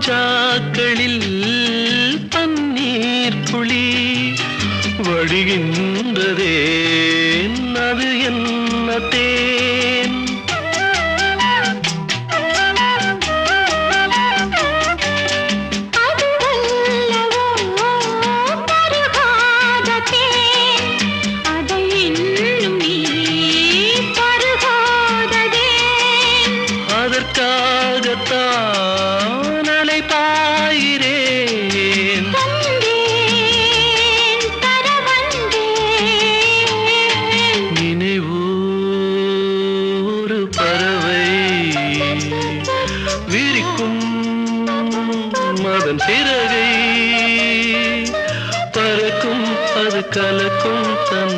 ரோஜாக்களில் பன்னீர் துளி வடிகின்றதே அது என்ன தேன் அதற்காகத்தான் அலைபாயிரேன் நினைவோ ஒரு பறவை விரிக்கும் அதன் சிறகை பறக்கும் அது கலக்கும் தன்